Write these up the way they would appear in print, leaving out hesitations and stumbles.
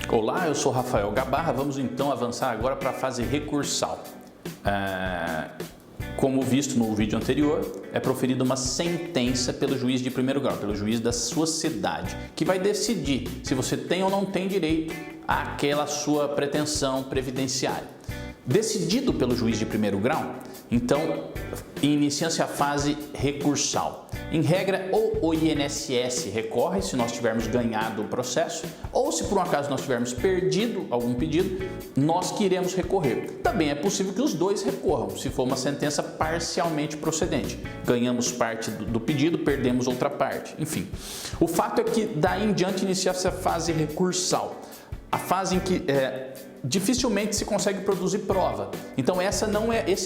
Olá, eu sou Rafael Gabarra, vamos então avançar agora para a fase recursal. Como visto no vídeo anterior, é proferida uma sentença pelo juiz de primeiro grau, pelo juiz da sua cidade, que vai decidir se você tem ou não tem direito àquela sua pretensão previdenciária. Decidido pelo juiz de primeiro grau, então inicia-se a fase recursal. Em regra, ou o INSS recorre se nós tivermos ganhado o processo, ou se por um acaso nós tivermos perdido algum pedido, nós que iremos recorrer. Também é possível que os dois recorram, se for uma sentença parcialmente procedente. Ganhamos parte do pedido, perdemos outra parte, enfim. O fato é que daí em diante inicia-se a fase recursal, a fase em que dificilmente se consegue produzir prova. Então esse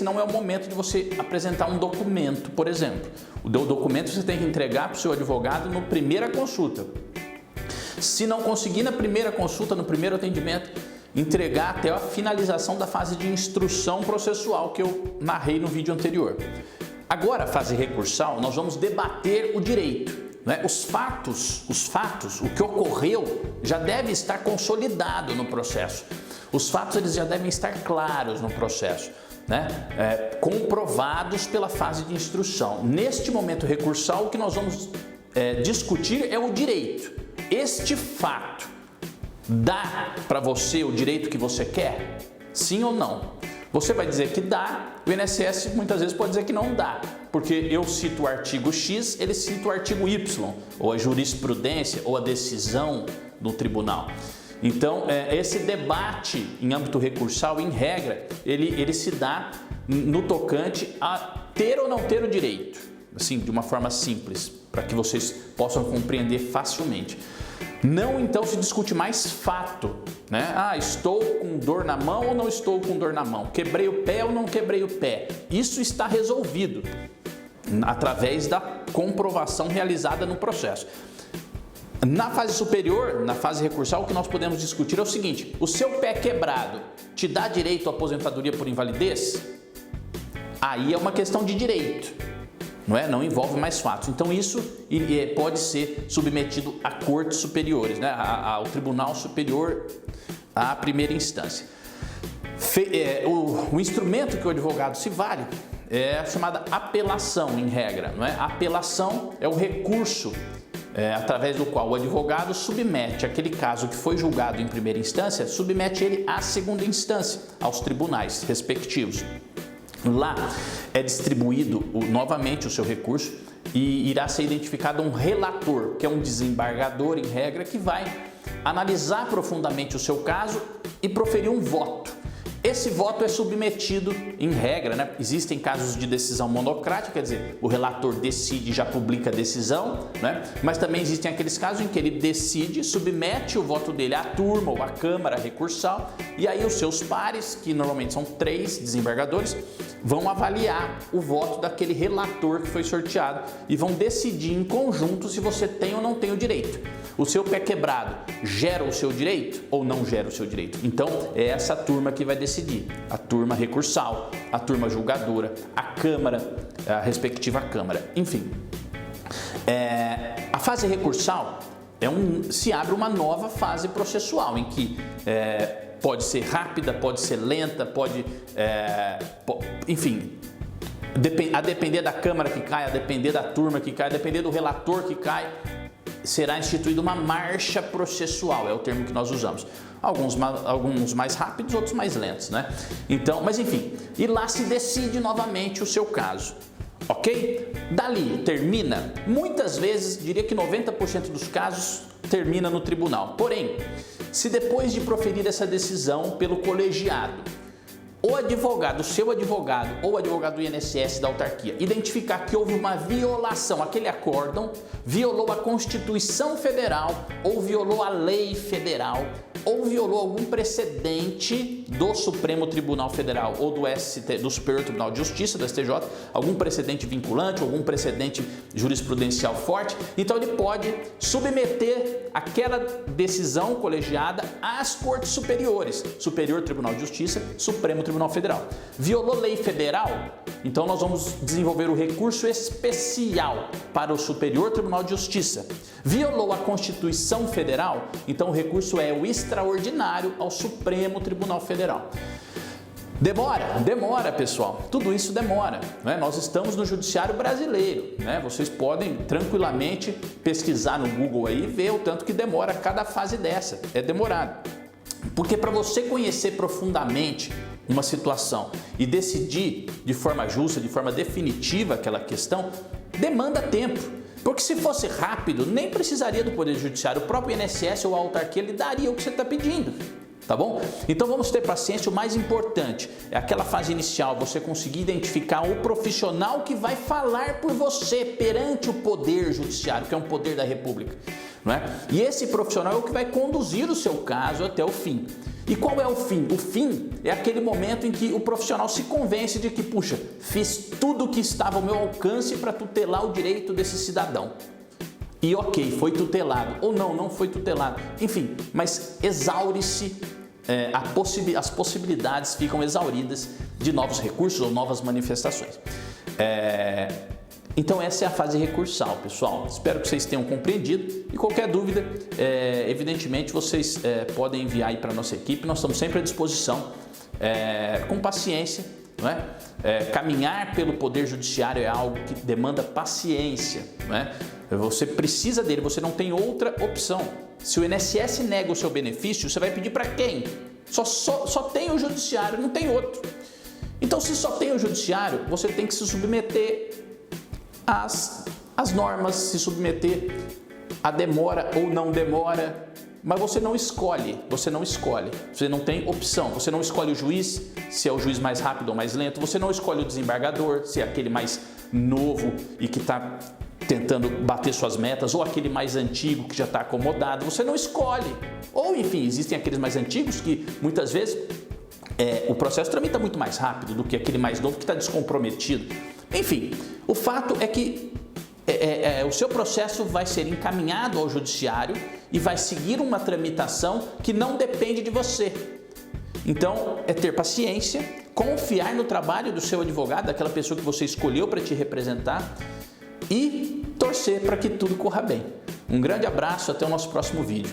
não é o momento de você apresentar um documento, por exemplo. O documento você tem que entregar para o seu advogado na primeira consulta. Se não conseguir na primeira consulta, no primeiro atendimento, entregar até a finalização da fase de instrução processual que eu narrei no vídeo anterior. Agora, a fase recursal, nós vamos debater o direito. Os fatos, o que ocorreu já deve estar consolidado no processo. Os fatos eles já devem estar claros no processo, comprovados pela fase de instrução. Neste momento recursal, o que nós vamos discutir é o direito. Este fato dá para você o direito que você quer? Sim ou não? Você vai dizer que dá, o INSS muitas vezes pode dizer que não dá, porque eu cito o artigo X, ele cita o artigo Y, ou a jurisprudência, ou a decisão do tribunal. Então, esse debate em âmbito recursal, em regra, ele se dá no tocante a ter ou não ter o direito, assim, de uma forma simples, para que vocês possam compreender facilmente. Não, então, se discute mais fato, estou com dor na mão ou não estou com dor na mão? Quebrei o pé ou não quebrei o pé? Isso está resolvido através da comprovação realizada no processo. Na fase superior, na fase recursal, o que nós podemos discutir é o seguinte: o seu pé quebrado te dá direito à aposentadoria por invalidez? Aí é uma questão de direito. Não envolve mais fatos. Então isso pode ser submetido a cortes superiores, ao Tribunal Superior à primeira instância. O instrumento que o advogado se vale é a chamada apelação, em regra. A apelação é o recurso através do qual o advogado submete aquele caso que foi julgado em primeira instância, submete ele à segunda instância, aos tribunais respectivos. Lá é distribuído novamente o seu recurso e irá ser identificado um relator, que é um desembargador em regra, que vai analisar profundamente o seu caso e proferir um voto. Esse voto é submetido em regra, existem casos de decisão monocrática, quer dizer, o relator decide e já publica a decisão, mas também existem aqueles casos em que ele decide, submete o voto dele à turma ou à câmara recursal e aí os seus pares, que normalmente são 3 desembargadores, vão avaliar o voto daquele relator que foi sorteado e vão decidir em conjunto se você tem ou não tem o direito. O seu pé quebrado gera o seu direito ou não gera o seu direito? Então é essa turma que vai decidir, a turma recursal, a turma julgadora, a câmara, a respectiva câmara, enfim. A fase recursal se abre uma nova fase processual em que pode ser rápida, pode ser lenta, enfim, a depender da câmara que cai, a depender da turma que cai, a depender do relator que cai, será instituída uma marcha processual, é o termo que nós usamos. Alguns mais rápidos, outros mais lentos, Então, mas enfim, e lá se decide novamente o seu caso, ok? Dali termina, muitas vezes, diria que 90% dos casos termina no tribunal. Porém, se depois de proferir essa decisão pelo colegiado, o advogado, o seu advogado ou o advogado do INSS da autarquia identificar que houve uma violação, aquele acórdão violou a Constituição Federal ou violou a lei federal ou violou algum precedente do Supremo Tribunal Federal ou do Superior Tribunal de Justiça, do STJ, algum precedente vinculante, algum precedente jurisprudencial forte, então ele pode submeter aquela decisão colegiada às cortes superiores, Superior Tribunal de Justiça, Supremo Tribunal Tribunal Federal. Violou lei federal? Então nós vamos desenvolver o recurso especial para o Superior Tribunal de Justiça. Violou a Constituição Federal? Então o recurso é o extraordinário ao Supremo Tribunal Federal. Demora, pessoal. Tudo isso demora, né? Nós estamos no judiciário brasileiro, né? Vocês podem tranquilamente pesquisar no Google aí e ver o tanto que demora cada fase dessa. É demorado. Porque para você conhecer profundamente uma situação e decidir de forma justa, de forma definitiva aquela questão, demanda tempo. Porque se fosse rápido, nem precisaria do Poder Judiciário. O próprio INSS ou a autarquia, ele daria o que você está pedindo. Tá bom? Então vamos ter paciência. O mais importante é aquela fase inicial, você conseguir identificar o profissional que vai falar por você perante o Poder Judiciário, que é um poder da República, não é? E esse profissional é o que vai conduzir o seu caso até o fim. E qual é o fim? O fim é aquele momento em que o profissional se convence de que, puxa, fiz tudo o que estava ao meu alcance para tutelar o direito desse cidadão. E ok, foi tutelado, ou não foi tutelado, enfim, mas exaure-se, as possibilidades ficam exauridas de novos recursos ou novas manifestações. Então essa é a fase recursal, pessoal. Espero que vocês tenham compreendido e qualquer dúvida, evidentemente, vocês podem enviar aí para a nossa equipe. Nós estamos sempre à disposição, com paciência, não é? Caminhar pelo Poder Judiciário é algo que demanda paciência, não é? Você precisa dele, você não tem outra opção. Se o INSS nega o seu benefício, você vai pedir para quem? Só tem o Judiciário, não tem outro. Então, se só tem o Judiciário, você tem que se submeter às normas, se submeter à demora ou não demora, mas você não escolhe, você não tem opção, você não escolhe o juiz, se é o juiz mais rápido ou mais lento, você não escolhe o desembargador, se é aquele mais novo e que está tentando bater suas metas, ou aquele mais antigo que já está acomodado, você não escolhe. Ou enfim, existem aqueles mais antigos que muitas vezes o processo tramita muito mais rápido do que aquele mais novo que está descomprometido. Enfim, o fato é que o seu processo vai ser encaminhado ao judiciário e vai seguir uma tramitação que não depende de você. Então, é ter paciência, confiar no trabalho do seu advogado, daquela pessoa que você escolheu para te representar e torcer para que tudo corra bem. Um grande abraço, até o nosso próximo vídeo.